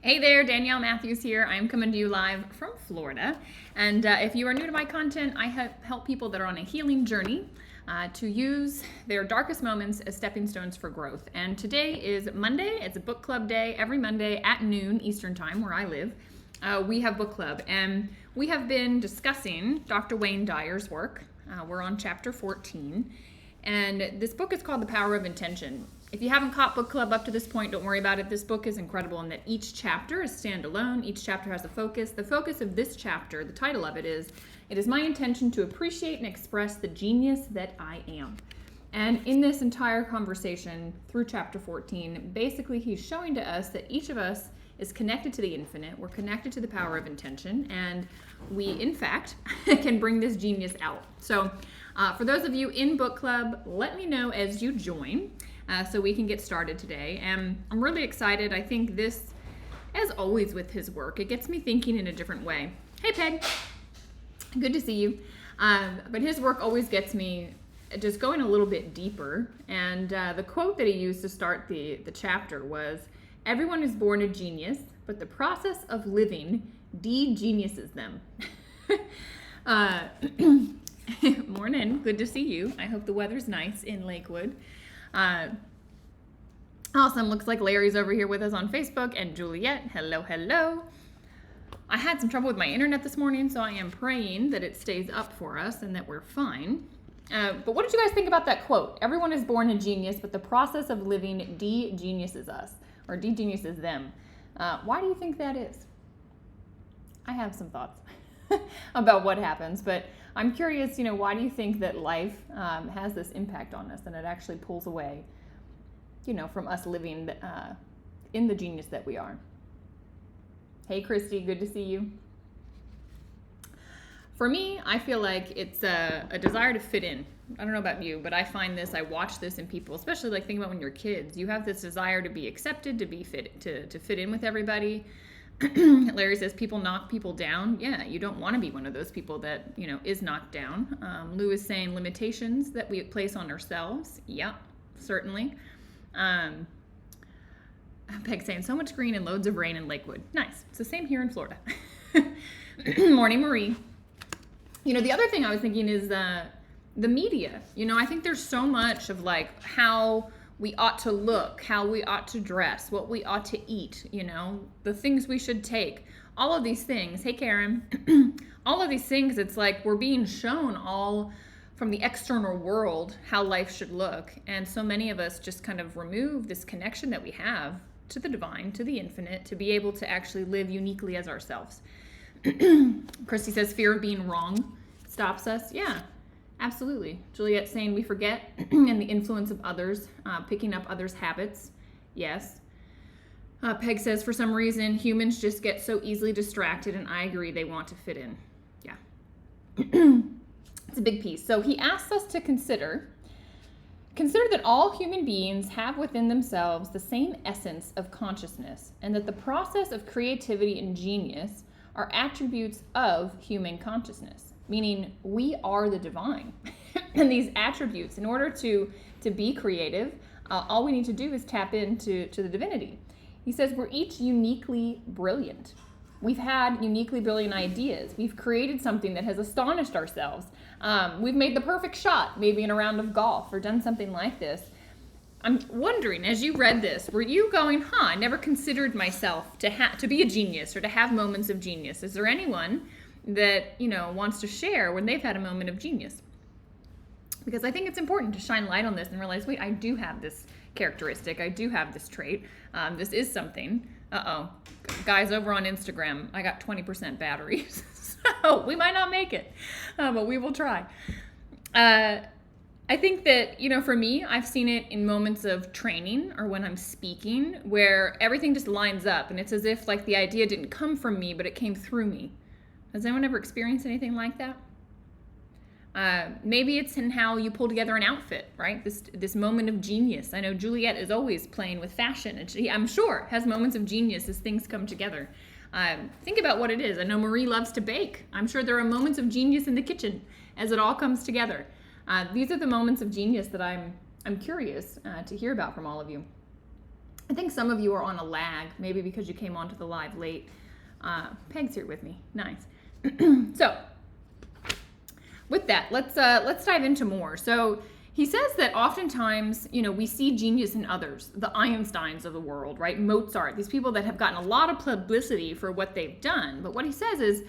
Hey there, Danielle Matthews here. I'm coming to you live from Florida. And if you are new to my content, I help people that are on a healing journey to use their darkest moments as stepping stones for growth. And today is Monday. It's a book club day. Every Monday at noon Eastern Time, where I live, we have book club. And we have been discussing Dr. Wayne Dyer's work. We're on chapter 14. And this book is called The Power of Intention. If you haven't caught book club up to this point, don't worry about it. This book is incredible in that each chapter is standalone. Each chapter has a focus. The focus of this chapter, the title of it is my intention to appreciate and express the genius that I am. And in this entire conversation through chapter 14, basically he's showing to us that each of us is connected to the infinite. We're connected to the power of intention, and we, in fact, can bring this genius out. So for those of you in book club, let me know as you join so we can get started today. And I'm really excited. I think this, as always with his work, it gets me thinking in a different way. Hey, Peg. Good to see you. But his work always gets me just going a little bit deeper. And the quote that he used to start the chapter was, "Everyone is born a genius, but the process of living de-geniuses them." Morning. Good to see you. I hope the weather's nice in Lakewood. Awesome. Looks like Larry's over here with us on Facebook, and Juliet. Hello, hello. I had some trouble with my internet this morning, so I am praying that it stays up for us and that we're fine. But what did you guys think about that quote? Everyone is born a genius, but the process of living de-geniuses us, or de-geniuses them. Why do you think that is? I have some thoughts about what happens, but I'm curious, why do you think that life has this impact on us and it actually pulls away, from us living in the genius that we are? Hey, Christy, good to see you. For me, I feel like it's a desire to fit in. I don't know about you, but I find this, I watch this in people, especially like think about when you're kids. You have this desire to be accepted, to be fit, to fit in with everybody. Larry says people knock people down. Yeah, you don't want to be one of those people that, is knocked down. Lou is saying limitations that we place on ourselves. Yeah, certainly. Peg saying so much green and loads of rain in Lakewood. Nice. It's the same here in Florida. Morning, Marie. The other thing I was thinking is the media. I think there's so much of like how we ought to look, how we ought to dress, what we ought to eat, the things we should take, all of these things. Hey, Karen. All of these things, it's like we're being shown all from the external world how life should look. And so many of us just kind of remove this connection that we have to the divine, to the infinite, to be able to actually live uniquely as ourselves. Christy says fear of being wrong stops us. Yeah. Absolutely. Juliet's saying we forget and the influence of others, picking up others' habits. Yes. Peg says for some reason humans just get so easily distracted, and I agree, they want to fit in. Yeah. It's a big piece. So he asks us to consider that all human beings have within themselves the same essence of consciousness, and that the process of creativity and genius are attributes of human consciousness. Meaning we are the divine. And these attributes, in order to be creative, all we need to do is tap into the divinity. He says we're each uniquely brilliant. We've had uniquely brilliant ideas. We've created something that has astonished ourselves. We've made the perfect shot, maybe in a round of golf, or done something like this. I'm wondering, as you read this, were you going, I never considered myself to be a genius or to have moments of genius? Is there anyone that wants to share when they've had a moment of genius? Because I think it's important to shine light on this and realize, wait, I do have this characteristic, I do have this trait, this is something. Guys over on Instagram, I got 20% batteries, so we might not make it, but we will try. I think that, for me, I've seen it in moments of training or when I'm speaking where everything just lines up and it's as if like the idea didn't come from me, but it came through me. Has anyone ever experienced anything like that? Maybe it's in how you pull together an outfit, right? This moment of genius. I know Juliet is always playing with fashion, and she, I'm sure, has moments of genius as things come together. Think about what it is. I know Marie loves to bake. I'm sure there are moments of genius in the kitchen as it all comes together. These are the moments of genius that I'm curious to hear about from all of you. I think some of you are on a lag, maybe because you came onto the live late. Peg's here with me. Nice. So with that, let's dive into more. So he says that oftentimes, we see genius in others, the Einsteins of the world, right? Mozart, these people that have gotten a lot of publicity for what they've done. But what he says is,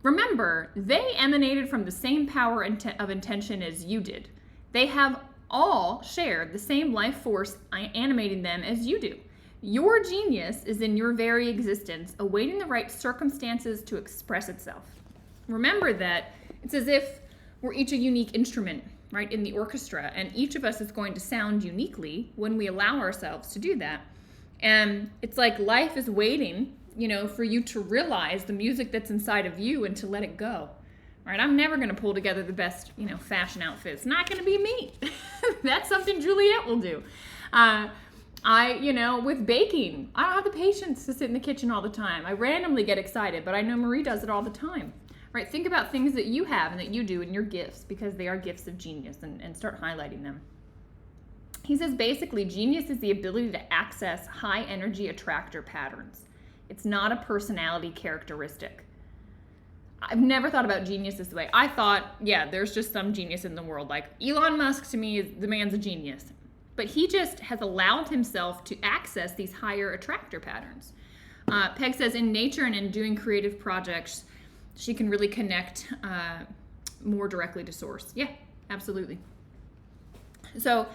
remember, they emanated from the same power of intention as you did. They have all shared the same life force animating them as you do. Your genius is in your very existence, awaiting the right circumstances to express itself. Remember that it's as if we're each a unique instrument, right, in the orchestra, and each of us is going to sound uniquely when we allow ourselves to do that. And it's like life is waiting, for you to realize the music that's inside of you and to let it go. Right? I'm never going to pull together the best, fashion outfit. It's not going to be me. That's something Juliet will do. With baking, I don't have the patience to sit in the kitchen all the time. I randomly get excited, but I know Marie does it all the time. Right? Think about things that you have and that you do in your gifts, because they are gifts of genius, and start highlighting them. He says basically genius is the ability to access high energy attractor patterns. It's not a personality characteristic. I've never thought about genius this way. I thought, there's just some genius in the world. Like Elon Musk, to me, the man's a genius. But he just has allowed himself to access these higher attractor patterns. Peg says in nature and in doing creative projects, she can really connect more directly to source. Yeah, absolutely. So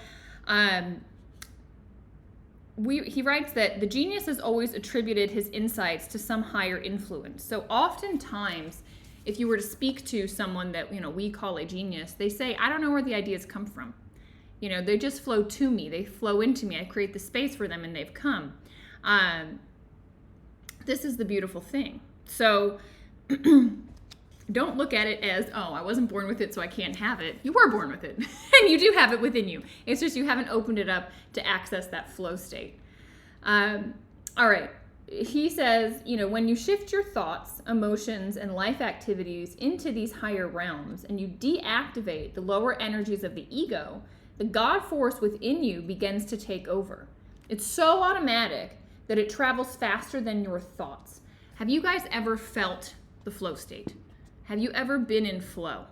he writes that the genius has always attributed his insights to some higher influence. So oftentimes, if you were to speak to someone that we call a genius, they say, I don't know where the ideas come from. They just flow to me. They flow into me. I create the space for them and they've come. This is the beautiful thing. So don't look at it as, I wasn't born with it, so I can't have it. You were born with it, and you do have it within you. It's just you haven't opened it up to access that flow state. All right. He says, when you shift your thoughts, emotions, and life activities into these higher realms, and you deactivate the lower energies of the ego, the God force within you begins to take over. It's so automatic that it travels faster than your thoughts. Have you guys ever felt the flow state? Have you ever been in flow?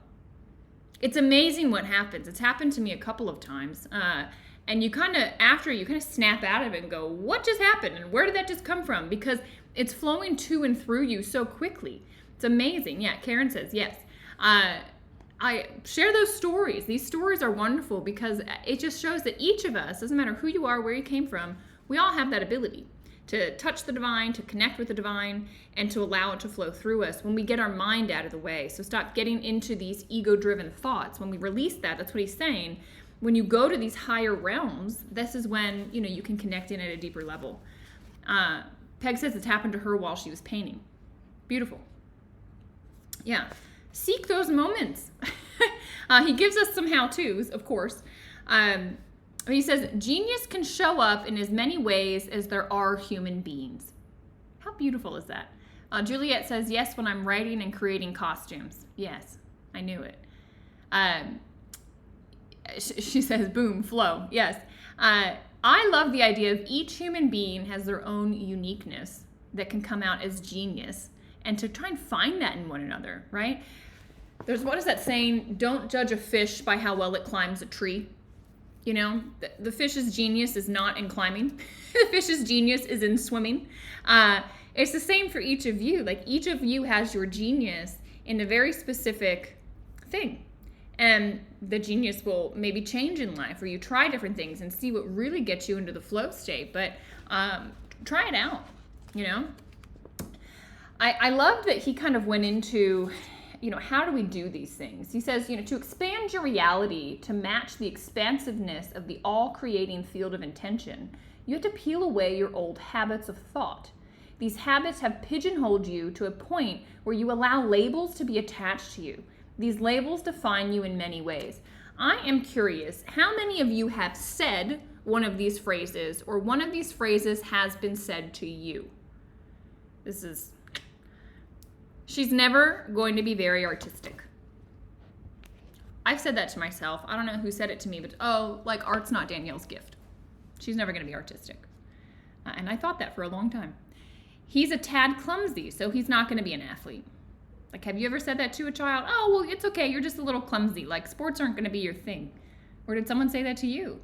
It's amazing what happens. It's happened to me a couple of times. And you kind of snap out of it and go, what just happened? And where did that just come from? Because it's flowing to and through you so quickly. It's amazing. Yeah, Karen says, yes. I share those stories. These stories are wonderful because it just shows that each of us, doesn't matter who you are, where you came from, we all have that ability to touch the divine, to connect with the divine, and to allow it to flow through us when we get our mind out of the way. So stop getting into these ego-driven thoughts. When we release that's what he's saying. When you go to these higher realms, this is when, you can connect in at a deeper level. Peg says it's happened to her while she was painting. Beautiful. Yeah. Seek those moments. He gives us some how-tos, of course. He says, genius can show up in as many ways as there are human beings. How beautiful is that? Juliet says, yes, when I'm writing and creating costumes. Yes, I knew it. She says, boom, flow. Yes. I love the idea of each human being has their own uniqueness that can come out as genius, and to try and find that in one another, right? What is that saying? Don't judge a fish by how well it climbs a tree. The fish's genius is not in climbing. The fish's genius is in swimming. It's the same for each of you. Like each of you has your genius in a very specific thing. And the genius will maybe change in life, or you try different things and see what really gets you into the flow state. But try it out, I love that he kind of went into, how do we do these things? He says, to expand your reality to match the expansiveness of the all-creating field of intention, you have to peel away your old habits of thought. These habits have pigeonholed you to a point where you allow labels to be attached to you. These labels define you in many ways. I am curious, how many of you have said one of these phrases, or one of these phrases has been said to you? She's never going to be very artistic. I've said that to myself. I don't know who said it to me, but art's not Danielle's gift. She's never going to be artistic. And I thought that for a long time. He's a tad clumsy, so he's not going to be an athlete. Like, have you ever said that to a child? Oh, well, it's okay. You're just a little clumsy. Like, sports aren't going to be your thing. Or did someone say that to you?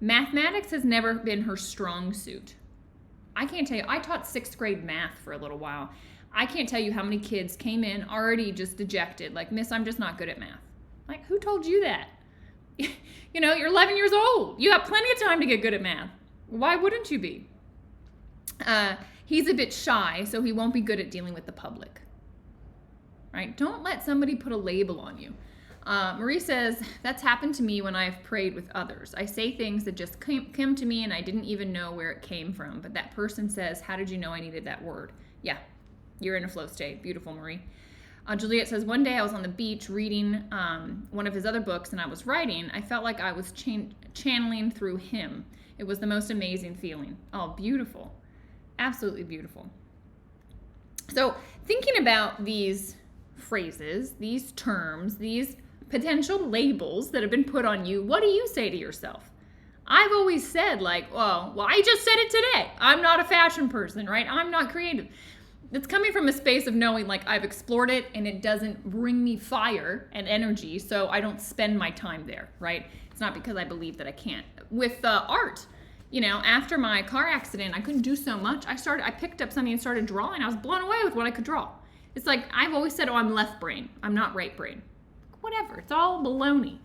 Mathematics has never been her strong suit. I can't tell you. I taught 6th grade math for a little while. I can't tell you how many kids came in already just dejected. Like, Miss, I'm just not good at math. Like, who told you that? You know, you're 11 years old. You have plenty of time to get good at math. Why wouldn't you be? He's a bit shy, so he won't be good at dealing with the public. Right? Don't let somebody put a label on you. Marie says, that's happened to me when I've prayed with others. I say things that just came to me and I didn't even know where it came from. But that person says, how did you know I needed that word? Yeah, you're in a flow state. Beautiful, Marie. Juliet says, one day I was on the beach reading one of his other books and I was writing. I felt like I was channeling through him. It was the most amazing feeling. Oh, beautiful. Absolutely beautiful. So thinking about these phrases, these terms, these potential labels that have been put on you, what do you say to yourself? I've always said like, well, I just said it today. I'm not a fashion person, right? I'm not creative. It's coming from a space of knowing like I've explored it and it doesn't bring me fire and energy, so I don't spend my time there, right? It's not because I believe that I can't. With art, you know, after my car accident, I couldn't do so much. I picked up something and started drawing. I was blown away with what I could draw. It's like I've always said, oh, I'm left brain. I'm not right brain. Whatever. It's all baloney.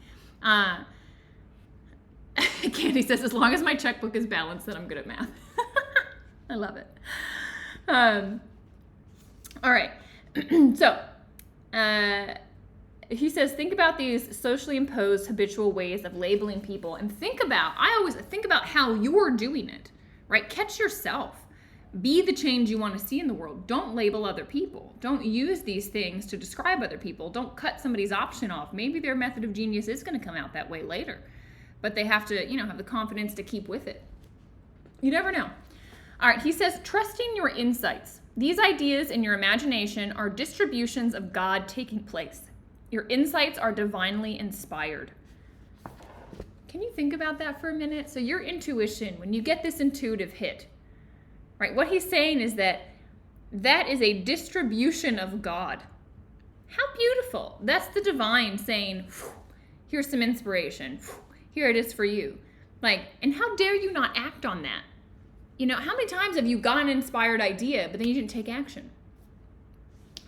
Candy says, as long as my checkbook is balanced, then I'm good at math. I love it. All right. So he says, think about these socially imposed habitual ways of labeling people and I always think about how you're doing it, right? Catch yourself. Be the change you want to see in the world. Don't label other people. Don't use these things to describe other people. Don't cut somebody's option off. Maybe their method of genius is going to come out that way later, but they have to, have the confidence to keep with it. You never know. All right, he says, trusting your insights. These ideas in your imagination are distributions of God taking place. Your insights are divinely inspired. Can you think about that for a minute? So your intuition, when you get this intuitive hit, right? What he's saying is that is a distribution of God. How beautiful. That's the divine saying, here's some inspiration. Here it is for you. Like, and how dare you not act on that? How many times have you got an inspired idea, but then you didn't take action?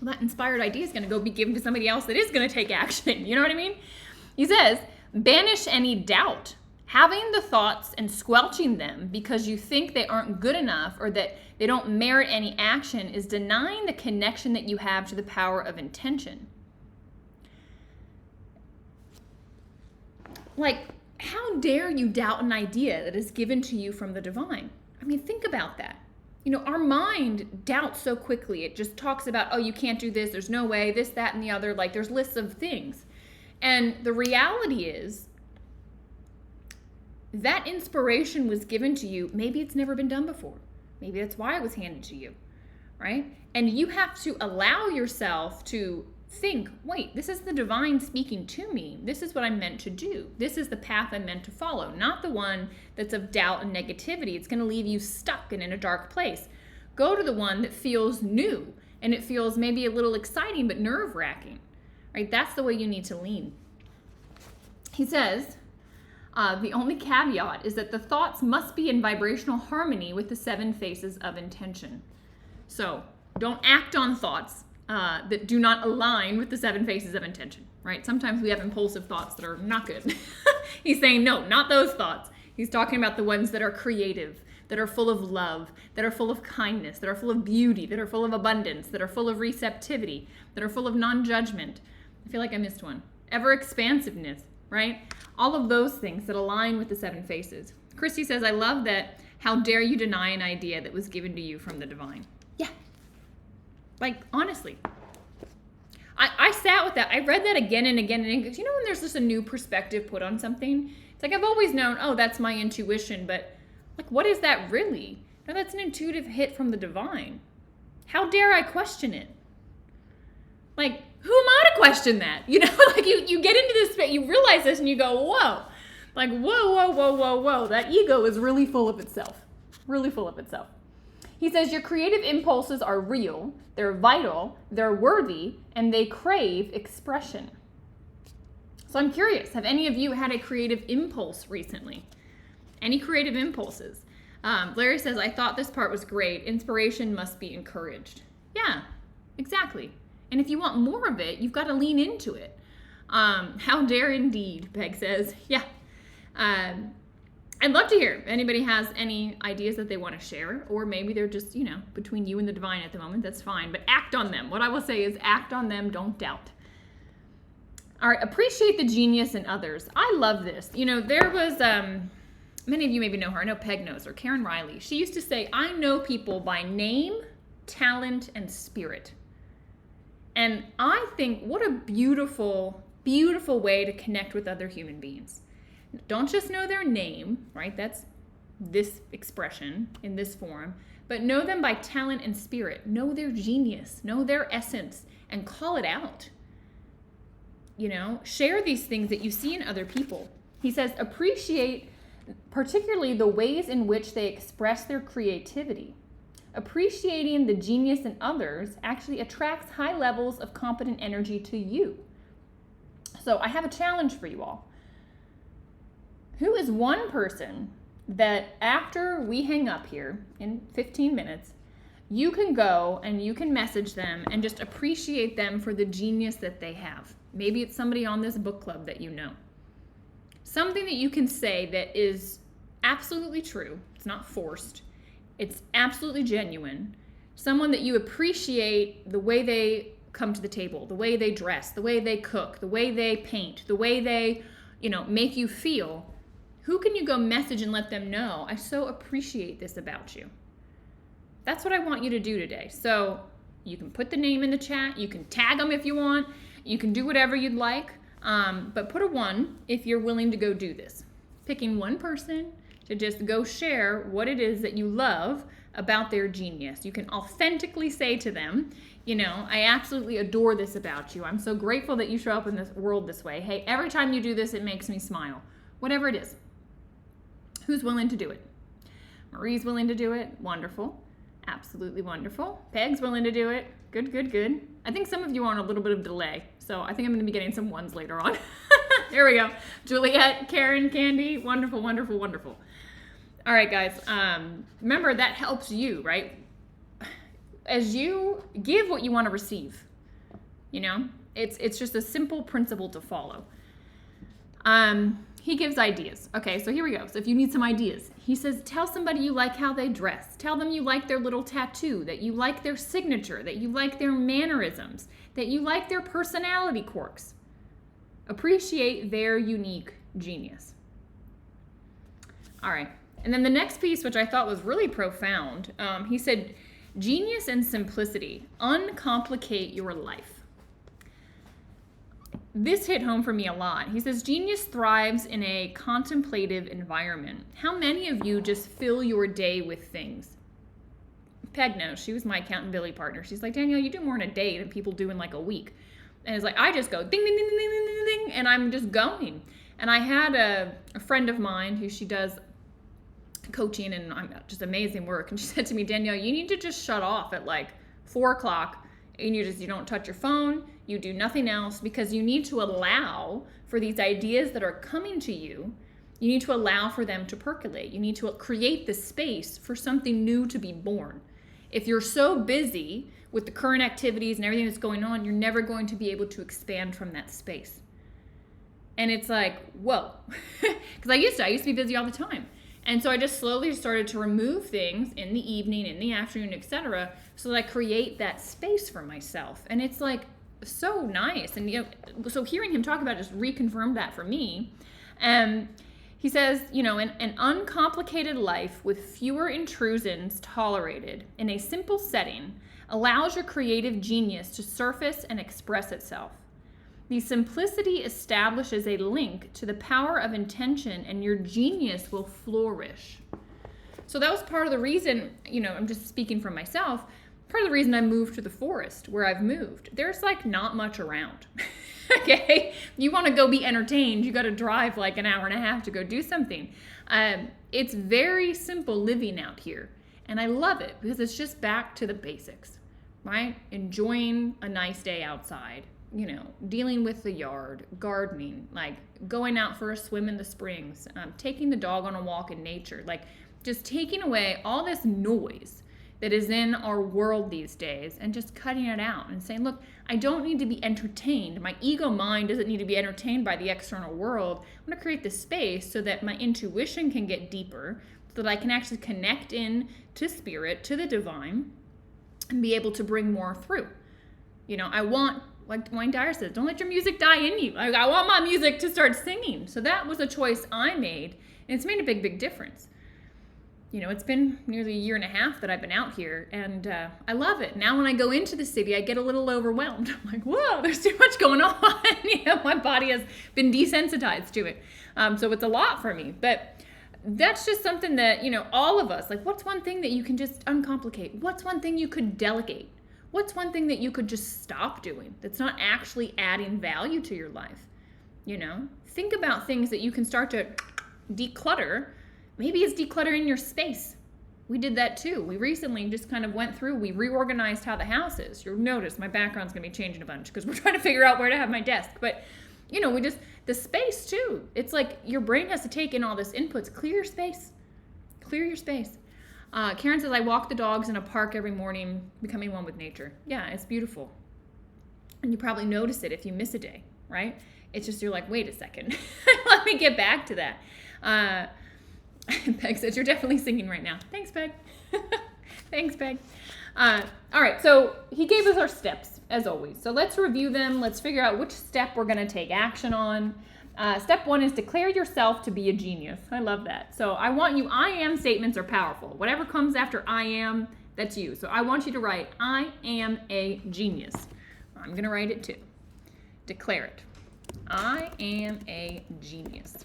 Well, that inspired idea is going to go be given to somebody else that is going to take action. You know what I mean? He says, banish any doubt. Having the thoughts and squelching them because you think they aren't good enough or that they don't merit any action is denying the connection that you have to the power of intention. Like, how dare you doubt an idea that is given to you from the divine? I mean, think about that. Our mind doubts so quickly. It just talks about, oh, you can't do this. There's no way, this, that, and the other. Like, there's lists of things. And the reality is that inspiration was given to you. Maybe it's never been done before. Maybe that's why it was handed to you, right? And you have to allow yourself to think, wait, this is the divine speaking to me. This is what I'm meant to do. This is the path I'm meant to follow, not the one that's of doubt and negativity. It's going to leave you stuck and in a dark place. Go to the one that feels new and it feels maybe a little exciting but nerve-wracking, right? That's the way you need to lean. He says, the only caveat is that the thoughts must be in vibrational harmony with the 7 faces of intention. So don't act on thoughts that do not align with the 7 faces of intention, right? Sometimes we have impulsive thoughts that are not good. He's saying, no, not those thoughts. He's talking about the ones that are creative, that are full of love, that are full of kindness, that are full of beauty, that are full of abundance, that are full of receptivity, that are full of non-judgment. I feel like I missed one. Ever expansiveness, right? All of those things that align with the 7 faces. Christy says, I love that. How dare you deny an idea that was given to you from the divine? Yeah. Like, honestly. I sat with that. I read that again and again and again. Because when there's just a new perspective put on something? It's like I've always known, oh, that's my intuition. But, like, what is that really? No, that's an intuitive hit from the divine. How dare I question it? Like, who am I to question that? Like you get into this space, you realize this and you go, whoa, Like, whoa, whoa, whoa, whoa, whoa. That ego is really full of itself. Really full of itself. He says your creative impulses are real, they're vital, they're worthy, and they crave expression. So I'm curious, have any of you had a creative impulse recently? Any creative impulses? Larry says, I thought this part was great. Inspiration must be encouraged. Yeah, exactly. And if you want more of it, you've got to lean into it. How dare indeed, Peg says. Yeah. I'd love to hear if anybody has any ideas that they want to share, or maybe they're just, between you and the divine at the moment. That's fine, but act on them. What I will say is act on them, don't doubt. All right, appreciate the genius in others. I love this. There was, many of you maybe know her. I know Peg knows her, Karen Riley. She used to say, I know people by name, talent, and spirit. And I think what a beautiful, beautiful way to connect with other human beings. Don't just know their name, right? That's this expression in this form, but know them by talent and spirit. Know their genius, know their essence, and call it out. Share these things that you see in other people. He says, appreciate particularly the ways in which they express their creativity. Appreciating the genius in others actually attracts high levels of competent energy to you. So I have a challenge for you all. Who is one person that after we hang up here in 15 minutes, you can go and you can message them and just appreciate them for the genius that they have? Maybe it's somebody on this book club that you know. Something that you can say that is absolutely true. It's not forced. It's absolutely genuine. Someone that you appreciate the way they come to the table, the way they dress, the way they cook, the way they paint, the way they, make you feel. Who can you go message and let them know, I so appreciate this about you? That's what I want you to do today. So you can put the name in the chat. You can tag them if you want. You can do whatever you'd like. But put a 1 if you're willing to go do this. Picking one person to just go share what it is that you love about their genius. You can authentically say to them, I absolutely adore this about you. I'm so grateful that you show up in this world this way. Hey, every time you do this, it makes me smile. Whatever it is. Who's willing to do it? Marie's willing to do it. Wonderful. Absolutely wonderful. Peg's willing to do it. Good, good, good. I think some of you are on a little bit of delay, so I think I'm going to be getting some 1s later on. There we go. Juliet, Karen, Candy. Wonderful, wonderful, wonderful. All right, guys. Remember, that helps you, right? As you give what you want to receive, it's just a simple principle to follow. He gives ideas. Okay, so here we go. So if you need some ideas, he says, tell somebody you like how they dress. Tell them you like their little tattoo, that you like their signature, that you like their mannerisms, that you like their personality quirks. Appreciate their unique genius. All right. And then the next piece, which I thought was really profound, he said, genius and simplicity, uncomplicate your life. This hit home for me a lot. He says, genius thrives in a contemplative environment. How many of you just fill your day with things? Peg knows. She was my accountability partner. She's like, Danielle, you do more in a day than people do in like a week. And it's like, I just go ding, ding, ding, ding, ding, ding, ding, and I'm just going. And I had a friend of mine who she does coaching and just amazing work. And she said to me, Danielle, you need to just shut off at like 4 o'clock and you don't touch your phone. You do nothing else, because you need to allow for these ideas that are coming to you. You need to allow for them to percolate. You need to create the space for something new to be born. If you're so busy with the current activities and everything that's going on, you're never going to be able to expand from that space. And it's like, whoa, because I used to be busy all the time. And so I just slowly started to remove things in the evening, in the afternoon, etc., so that I create that space for myself. And it's like so nice. And so hearing him talk about it just reconfirmed that for me. He says, an uncomplicated life with fewer intrusions tolerated in a simple setting allows your creative genius to surface and express itself. The simplicity establishes a link to the power of intention, and your genius will flourish. So that was part of the reason, I'm just speaking for myself, part of the reason I moved to the forest where I've moved. There's like not much around. Okay, you want to go be entertained, you got to drive like an hour and a half to go do something. It's very simple living out here, and I love it because it's just back to the basics, right? Enjoying a nice day outside, dealing with the yard, gardening, like going out for a swim in the springs, taking the dog on a walk in nature, like just taking away all this noise that is in our world these days and just cutting it out and saying, look, I don't need to be entertained. My ego mind doesn't need to be entertained by the external world. I'm going to create this space so that my intuition can get deeper, so that I can actually connect in to spirit, to the divine, and be able to bring more through. I want, like Dyer says, don't let your music die in you. Like, I want my music to start singing. So that was a choice I made, and it's made a big, big difference. It's been nearly a year and a half that I've been out here, and I love it. Now when I go into the city, I get a little overwhelmed. I'm like, whoa, there's too much going on. My body has been desensitized to it. So it's a lot for me. But that's just something that, all of us, like, what's one thing that you can just uncomplicate? What's one thing you could delegate? What's one thing that you could just stop doing that's not actually adding value to your life? Think about things that you can start to declutter. Maybe it's decluttering your space. We did that too. We recently just kind of went through, we reorganized how the house is. You'll notice my background's gonna be changing a bunch because we're trying to figure out where to have my desk. But, the space too. It's like your brain has to take in all this inputs. Clear your space. Clear your space. Karen says, I walk the dogs in a park every morning, becoming one with nature. Yeah, it's beautiful. And you probably notice it if you miss a day, right? It's just, you're like, wait a second. Let me get back to that. Peg says, you're definitely singing right now. Thanks, Peg. Thanks, Peg. All right, so he gave us our steps, as always. So let's review them. Let's figure out which step we're going to take action on. Step 1 is declare yourself to be a genius. I love that. So I want you, I am statements are powerful. Whatever comes after I am, that's you. So I want you to write, I am a genius. I'm going to write it too. Declare it. I am a genius.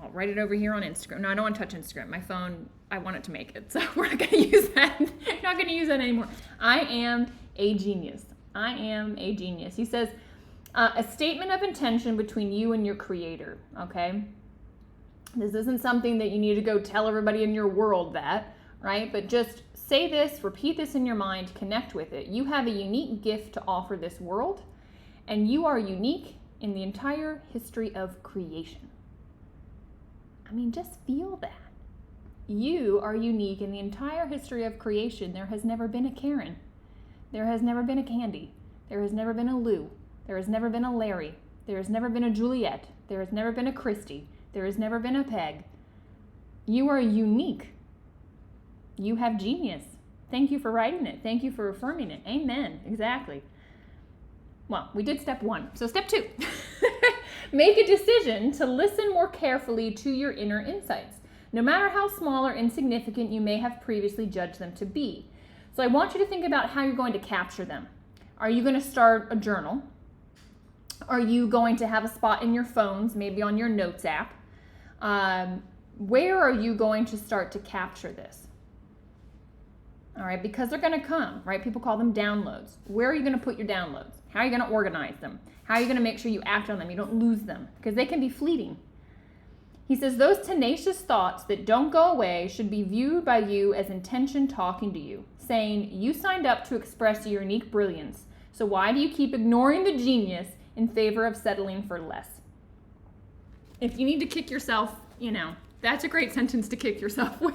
I'll write it over here on Instagram. No, I don't want to touch Instagram. My phone, I want it to make it. So we're not going to use that. Not going to use that anymore. I am a genius. I am a genius. He says, a statement of intention between you and your creator, okay? This isn't something that you need to go tell everybody in your world that, right? But just say this, repeat this in your mind, connect with it. You have a unique gift to offer this world, and you are unique in the entire history of creation. I mean, just feel that. You are unique in the entire history of creation. There has never been a Karen. There has never been a Candy. There has never been a Lou. There has never been a Larry. There has never been a Juliet. There has never been a Christy. There has never been a Peg. You are unique. You have genius. Thank you for writing it. Thank you for affirming it. Amen. Exactly. Well, we did step 1. So step 2. Make a decision to listen more carefully to your inner insights, no matter how small or insignificant you may have previously judged them to be. So I want you to think about how you're going to capture them. Are you going to start a journal? Are you going to have a spot in your phones, maybe on your notes app? Where are you going to start to capture this? All right, because they're going to come, right? People call them downloads. Where are you going to put your downloads? How are you going to organize them? How are you going to make sure you act on them? You don't lose them because they can be fleeting. He says, those tenacious thoughts that don't go away should be viewed by you as intention talking to you, saying, you signed up to express your unique brilliance. So why do you keep ignoring the genius in favor of settling for less? If you need to kick yourself, that's a great sentence to kick yourself with.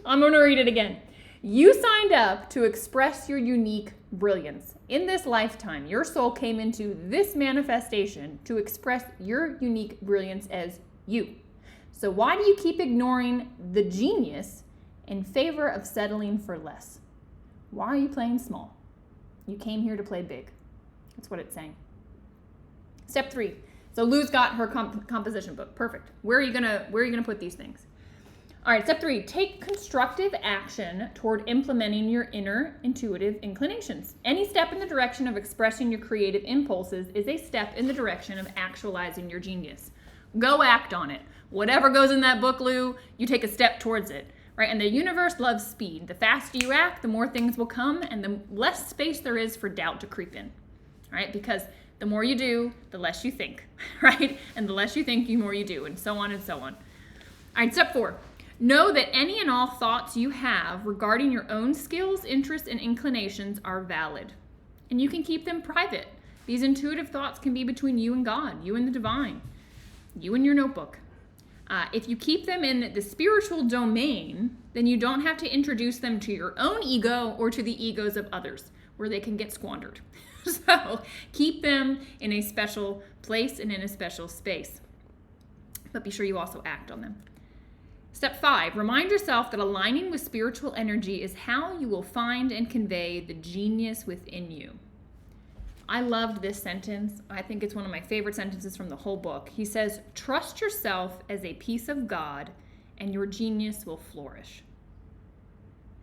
I'm going to read it again. You signed up to express your unique brilliance. In this lifetime, your soul came into this manifestation to express your unique brilliance as you. So why do you keep ignoring the genius in favor of settling for less? Why are you playing small? You came here to play big. That's what it's saying. Step 3. So Lou's got her composition book. Perfect. Where are you gonna put these things? All right, step 3, take constructive action toward implementing your inner intuitive inclinations. Any step in the direction of expressing your creative impulses is a step in the direction of actualizing your genius. Go act on it. Whatever goes in that book, Lou, you take a step towards it, right? And the universe loves speed. The faster you act, the more things will come, and the less space there is for doubt to creep in. right? Because the more you do, the less you think, right? And the less you think, the more you do, and so on and so on. All right, step 4. Know that any and all thoughts you have regarding your own skills, interests, and inclinations are valid. And you can keep them private. These intuitive thoughts can be between you and God, you and the divine, you and your notebook. If you keep them in the spiritual domain, then you don't have to introduce them to your own ego or to the egos of others, where they can get squandered. So keep them in a special place and in a special space. But be sure you also act on them. Step 5, remind yourself that aligning with spiritual energy is how you will find and convey the genius within you. I loved this sentence. I think it's one of my favorite sentences from the whole book. He says, trust yourself as a piece of God and your genius will flourish.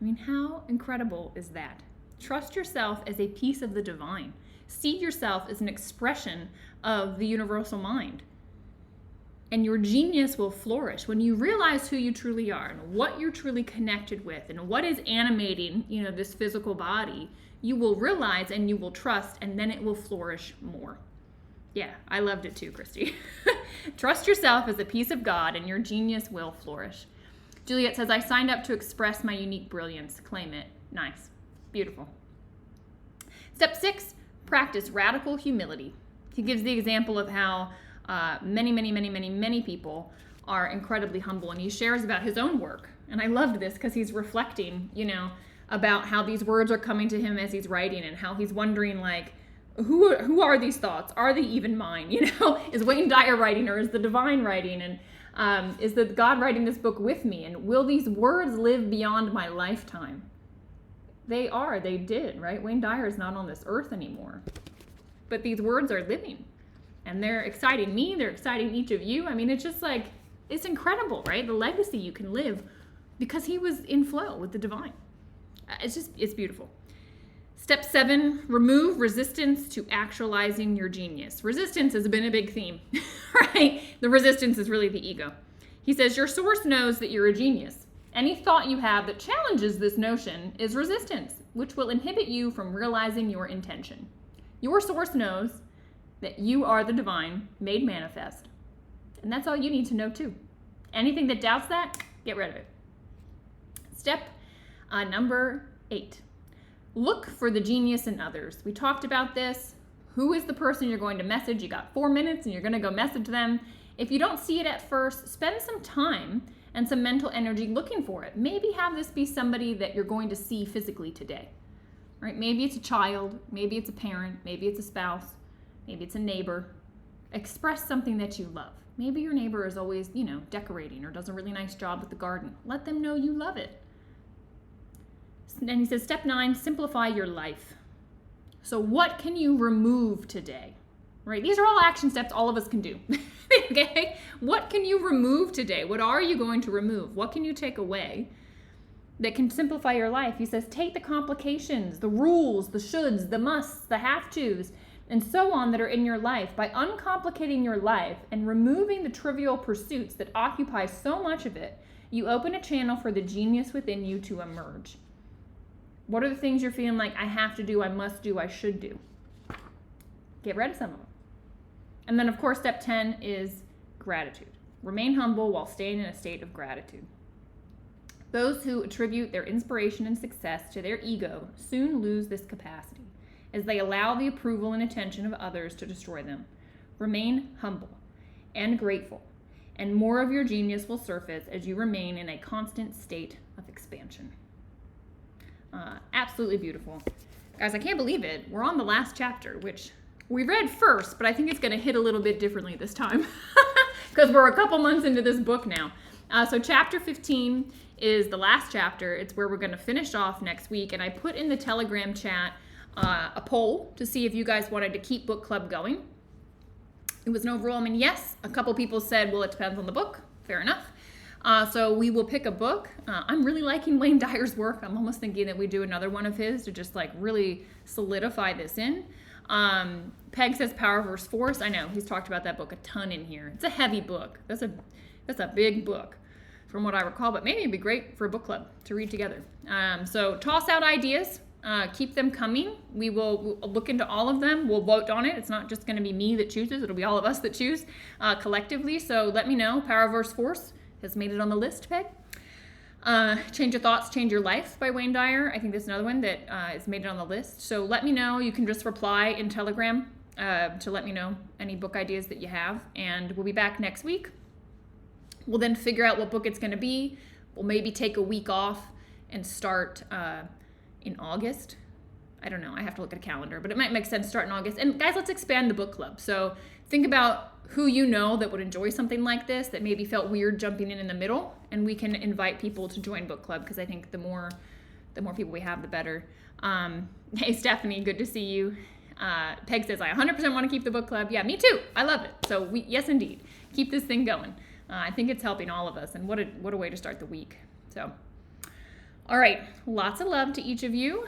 I mean, how incredible is that? Trust yourself as a piece of the divine. See yourself as an expression of the universal mind. And your genius will flourish when you realize who you truly are and what you're truly connected with and what is animating, this physical body. You will realize and you will trust, and then it will flourish more. Yeah, I loved it too, Christy. Trust yourself as a piece of God and your genius will flourish. Juliet says, I signed up to express my unique brilliance. Claim it. Nice. Beautiful. Step 6, practice radical humility. He gives the example of how many people are incredibly humble, and he shares about his own work. And I loved this because he's reflecting, about how these words are coming to him as he's writing, and how he's wondering, like, who are these thoughts? Are they even mine? Is Wayne Dyer writing, or is the divine writing? And is the God writing this book with me? And will these words live beyond my lifetime? They did, right? Wayne Dyer is not on this earth anymore. But these words are living. And they're exciting me, they're exciting each of you. I mean, it's just like, it's incredible, right? The legacy you can live because he was in flow with the divine. It's beautiful. Step 7, remove resistance to actualizing your genius. Resistance has been a big theme, right? The resistance is really the ego. He says, your source knows that you're a genius. Any thought you have that challenges this notion is resistance, which will inhibit you from realizing your intention. Your source knows that you are the divine made manifest. And that's all you need to know too. Anything that doubts that, get rid of it. Step number 8. Look for the genius in others. We talked about this. Who is the person you're going to message? You got 4 minutes and you're going to go message them. If you don't see it at first, spend some time and some mental energy looking for it. Maybe have this be somebody that you're going to see physically today, right? Maybe it's a child, maybe it's a parent, maybe it's a spouse, maybe it's a neighbor. Express something that you love. Maybe your neighbor is always, decorating or does a really nice job with the garden. Let them know you love it. Then he says, step 9, simplify your life. So what can you remove today? Right? These are all action steps all of us can do. Okay? What can you remove today? What are you going to remove? What can you take away that can simplify your life? He says, take the complications, the rules, the shoulds, the musts, the have-tos, and so on that are in your life. By uncomplicating your life and removing the trivial pursuits that occupy so much of it, you open a channel for the genius within you to emerge. What are the things you're feeling like I have to do, I must do, I should do? Get rid of some of them. And then, of course, step 10 is gratitude. Remain humble while staying in a state of gratitude. Those who attribute their inspiration and success to their ego soon lose this capacity as they allow the approval and attention of others to destroy them. Remain humble and grateful, and more of your genius will surface as you remain in a constant state of expansion. Absolutely beautiful. Guys, I can't believe it. We're on the last chapter, which we read first, but I think it's going to hit a little bit differently this time because we're a couple months into this book now. So chapter 15 is the last chapter. It's where we're going to finish off next week. And I put in the Telegram chat a poll to see if you guys wanted to keep book club going. It was an overwhelming yes. A couple people said, well, it depends on the book. Fair enough. So we will pick a book. I'm really liking Wayne Dyer's work. I'm almost thinking that we do another one of his to just like really solidify this in. Peg says Power versus Force. I know he's talked about that book a ton in here. It's a heavy book. That's a big book from what I recall, but maybe it'd be great for a book club to read together. So toss out ideas. Keep them coming. We'll look into all of them. We'll vote on it. It's not just going to be me that chooses. It'll be all of us that choose collectively. So let me know. Power versus Force has made it on the list, Peg. Change Your Thoughts, Change Your Life by Wayne Dyer. I think that's another one that has made it on the list. So let me know. You can just reply in Telegram to let me know any book ideas that you have. And we'll be back next week. We'll then figure out what book it's going to be. We'll maybe take a week off and start in August. I don't know. I have to look at a calendar, but it might make sense to start in August. And guys, let's expand the book club. So think about who you know that would enjoy something like this, that maybe felt weird jumping in the middle, and we can invite people to join book club, because I think the more people we have, the better. Hey, Stephanie, good to see you. Peg says, I 100% want to keep the book club. Yeah, me too. I love it. So yes, indeed. Keep this thing going. I think it's helping all of us, and what a way to start the week. So, all right, lots of love to each of you.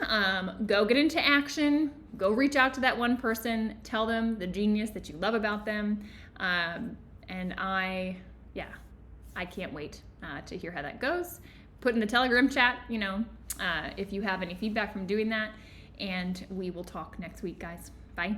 Go get into action. Go reach out to that one person. Tell them the genius that you love about them. And I can't wait to hear how that goes. Put in the Telegram chat, if you have any feedback from doing that. And we will talk next week, guys. Bye.